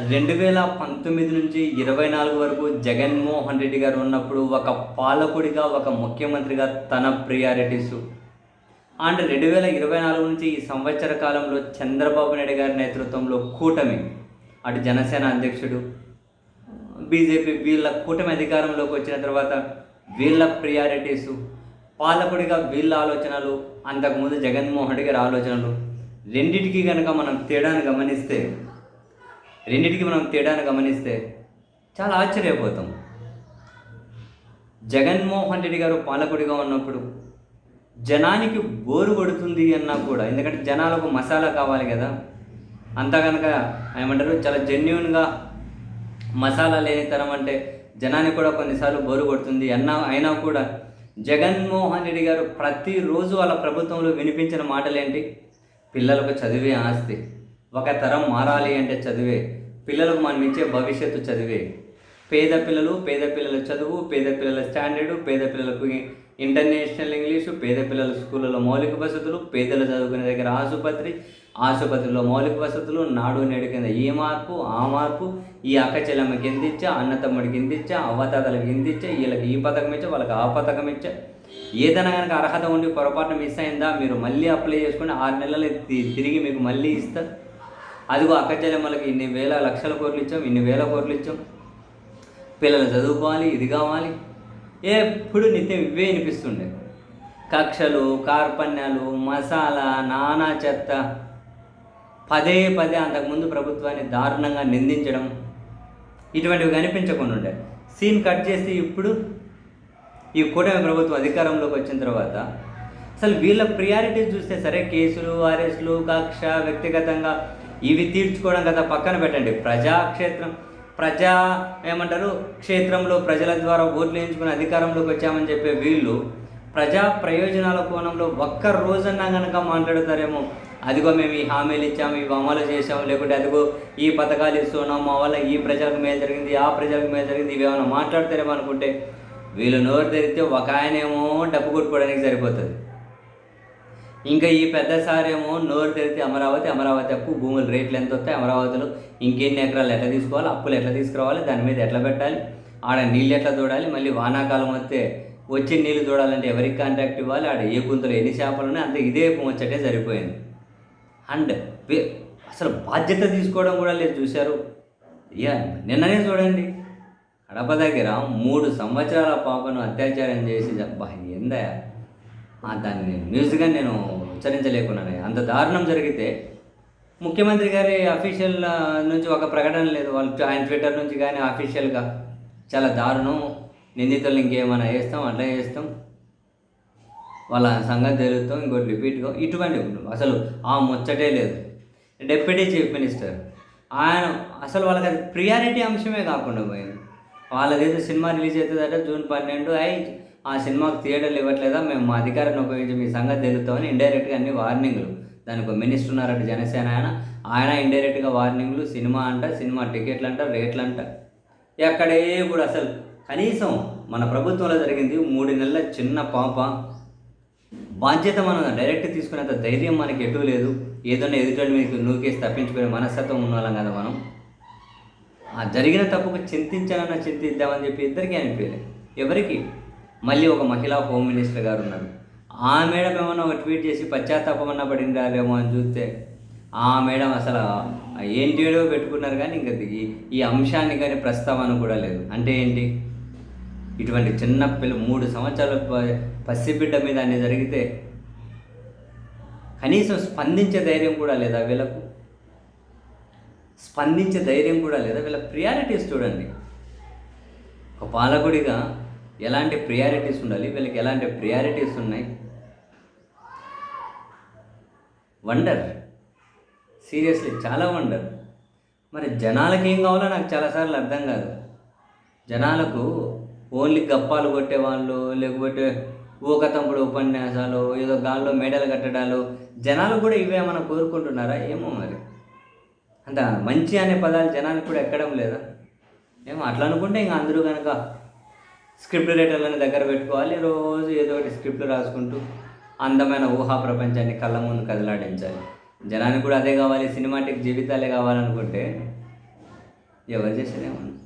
2019 నుంచి 24 వరకు జగన్మోహన్ రెడ్డి గారు ఉన్నప్పుడు ఒక పాలకుడిగా, ఒక ముఖ్యమంత్రిగా తన ప్రియారిటీసు అండ్ 2024 నుంచి ఈ సంవత్సర కాలంలో చంద్రబాబు నాయుడు గారి నేతృత్వంలో కూటమి, అటు జనసేన అధ్యక్షుడు, బీజేపీ వీళ్ళ కూటమి అధికారంలోకి వచ్చిన తర్వాత వీళ్ళ ప్రియారిటీసు, పాలకుడిగా వీళ్ళ ఆలోచనలు, అంతకుముందు జగన్మోహన్ రెడ్డి గారి ఆలోచనలు రెండింటికి కనుక మనం తేడాను గమనిస్తే చాలా ఆశ్చర్యపోతాం. జగన్మోహన్ రెడ్డి గారు పాలకుడిగా ఉన్నప్పుడు జనానికి బోరు కొడుతుంది అన్నా కూడా, ఎందుకంటే జనాలకు మసాలా కావాలి కదా, అంతా కనుక ఏమంటారు చాలా జెన్యున్గా మసాలా లేని తరం అంటే జనానికి కూడా కొన్నిసార్లు బోరు కొడుతుంది అయినా కూడా జగన్మోహన్ రెడ్డి గారు ప్రతిరోజు వాళ్ళ ప్రభుత్వంలో వినిపించిన మాటలేంటి? పిల్లలకు చదివే ఆస్తి, ఒక తరం మారాలి అంటే చదివే, పిల్లలకు మనం ఇచ్చే భవిష్యత్తు చదివే, పేద పిల్లల చదువు, పేద పిల్లల స్టాండర్డు, పేద పిల్లలకు ఇంటర్నేషనల్ ఇంగ్లీషు, పేద పిల్లల స్కూళ్ళలో మౌలిక వసతులు, పేదలు చదువుకునే దగ్గర ఆసుపత్రిలో మౌలిక వసతులు, నాడు నేడు కింద ఈ మార్పు ఆ మార్పు, ఈ అక్క చెల్లెమ్మకి ఎంత ఇచ్చా, అన్న తమ్ముడికి ఎంత ఇచ్చా, అవ్వతాతలకి ఎంత ఇచ్చా, వీళ్ళకి ఈ పథకం ఇచ్చా, వాళ్ళకి ఆ పథకం ఇచ్చా, ఏదైనా కనుక అర్హత ఉండి పొరపాటున మిస్ అయిందా మీరు మళ్ళీ అప్లై చేసుకుని 6 నెలలు తిరిగి మీకు మళ్ళీ ఇస్తారు. అదిగో అక్క చెల్లెమ్మలకి ఇన్ని వేల లక్షల కోట్లు ఇచ్చాం, ఇన్ని వేల కోట్లు ఇచ్చాం, పిల్లలు చదువుకోవాలి, ఇది కావాలి, ఎప్పుడు నిత్యం ఇవే వినిపిస్తుండే. కక్షలు, కార్పణ్యాలు, మసాలా, నానా చెత్త, పదే అంతకుముందు ప్రభుత్వాన్ని దారుణంగా నిందించడం, ఇటువంటివి కనిపించకుండా ఉండే. సీన్ కట్ చేసి ఇప్పుడు ఈ కూటమి ప్రభుత్వం అధికారంలోకి వచ్చిన తర్వాత అసలు వీళ్ళ ప్రియారిటీస్ చూస్తే సరే, కేసులు, అరెస్టులు, కక్ష, వ్యక్తిగతంగా ఇవి తీర్చుకోవడం కదా పక్కన పెట్టండి. క్షేత్రంలో ప్రజల ద్వారా ఓట్లు వేయించుకుని అధికారంలోకి వచ్చామని చెప్పే వీళ్ళు ప్రజా ప్రయోజనాల కోణంలో ఒక్క రోజన్నా కనుక మాట్లాడతారేమో, అదిగో మేము ఈ హామీలు ఇచ్చాము, ఇవి అమలు చేసాము, లేకుంటే అదిగో ఈ పథకాలు ఇస్తున్నాం, మా వల్ల ఈ ప్రజలకు మేలు జరిగింది, ఆ ప్రజలకు మేలు జరిగింది, ఇవి ఏమైనా మాట్లాడతారేమో అనుకుంటే వీళ్ళు నోరు తెరిస్తే ఒక ఆయనేమో డబ్బు కొట్టుకోవడానికి సరిపోతుంది, ఇంకా ఈ పెద్ద సారేమో నోరు తెరిస్తే అమరావతి అప్పు, భూముల రేట్లు ఎంత వస్తాయి, అమరావతిలో ఇంకెన్ని ఎకరాలు ఎట్లా తీసుకోవాలి, అప్పులు ఎట్లా తీసుకురావాలి, దాని మీద ఎట్లా పెట్టాలి, ఆడ నీళ్ళు ఎట్లా చూడాలి, మళ్ళీ వానాకాలం వస్తే వచ్చి నీళ్ళు చూడాలంటే ఎవరికి కాంట్రాక్ట్ ఇవ్వాలి, ఆడ ఏ గుంతలు ఎన్ని చేపలు ఉన్నాయి, అంత ఇదే ముచ్చటే సరిపోయింది. అండ్ అసలు బాధ్యత తీసుకోవడం కూడా లేదు. చూశారు నిన్ననే చూడండి, కడప దగ్గర 3 సంవత్సరాల పాపను అత్యాచారం చేసి ఏందా దాన్ని న్యూస్గా నేను ఉచ్చరించలేకున్నాను. అంత దారుణం జరిగితే ముఖ్యమంత్రి గారి అఫీషియల్ నుంచి ఒక ప్రకటన లేదు, ఆయన ట్విట్టర్ నుంచి కానీ అఫీషియల్గా చాలా దారుణం, నిందితులు ఇంకేమైనా అట్లా చేస్తాం, వాళ్ళ సంగతి తెలుస్తాం, ఇంకోటి రిపీట్గా, ఇటువంటి అసలు ఆ ముచ్చటే లేదు. డిప్యూటీ చీఫ్ మినిస్టర్ ఆయన అసలు వాళ్ళకి అది ప్రియారిటీ అంశమే కాకుండా పోయింది. వాళ్ళదేదో సినిమా రిలీజ్ అవుతుందట June 12, ఆ సినిమాకు థియేటర్లు ఇవ్వట్లేదా, మేము మా అధికారాన్ని ఉపయోగించి మీ సంగతి తెలుస్తామని ఇండైరెక్ట్గా అన్ని వార్నింగ్లు. దానికి ఒక మినిస్టర్ ఉన్నారట జనసేన ఆయన ఇండైరెక్ట్గా వార్నింగ్లు, సినిమా టికెట్లు అంట, రేట్లు అంట, ఎక్కడే కూడా అసలు కనీసం మన ప్రభుత్వంలో జరిగింది 3 నెలల చిన్న పాప, బాధ్యత మనం డైరెక్ట్ తీసుకునేంత ధైర్యం మనకి ఎటూ లేదు, ఏదైనా ఎదుటి మీకు నూకేసి తప్పించుకునే మనస్తత్వం ఉన్న వాళ్ళం కదా మనం. ఆ జరిగిన తప్పుకు చింతిద్దామని చెప్పి ఇద్దరికీ అనిపించలేదు. ఎవరికి? మళ్ళీ ఒక మహిళా హోమ్ మినిస్టర్ గారు ఉన్నారు, ఆ మేడం ఏమన్నా ఒక ట్వీట్ చేసి పశ్చాత్తాపమన్నా పడిందారేమో అని చూస్తే ఆ మేడం అసలు ఏంటిడో పెట్టుకున్నారు, కానీ ఇంకా ఈ అంశాన్ని కానీ ప్రస్తావన కూడా లేదు. అంటే ఏంటి? ఇటువంటి చిన్న 3 సంవత్సరాల పసిబిడ్డ మీద అన్ని జరిగితే కనీసం స్పందించే ధైర్యం కూడా లేదా వీళ్ళకు? వీళ్ళ ప్రియారిటీస్ చూడండి. ఒక పాలకుడిగా ఎలాంటి ప్రియారిటీస్ ఉండాలి, వీళ్ళకి ఎలాంటి ప్రియారిటీస్ ఉన్నాయి? వండర్, సీరియస్లీ చాలా వండర్. మరి జనాలకి ఏం కావాలో నాకు చాలాసార్లు అర్థం కాదు. జనాలకు ఓన్లీ గప్పాలు కొట్టేవాళ్ళు, లేకపోతే ఊకతంపుడు ఉపన్యాసాలు, ఏదో గాల్లో మేడలు కట్టడాలు, జనాలు కూడా ఇవే ఏమైనా కోరుకుంటున్నారా ఏమో. మరి అంత మంచి అనే పదాలు జనానికి కూడా ఎక్కడం లేదా ఏమో? అట్లా అనుకుంటే ఇంకా అందరూ కనుక స్క్రిప్ట్ రైటర్లను దగ్గర పెట్టుకోవాలి, రోజు ఏదో ఒకటి స్క్రిప్ట్ రాసుకుంటూ అందమైన ఊహా ప్రపంచాన్ని కళ్ళ ముందు కదలాడించాలి. జనానికి కూడా అదే కావాలి, సినిమాటిక్ జీవితాలే కావాలనుకుంటే ఎవరు చేస్తారేమో.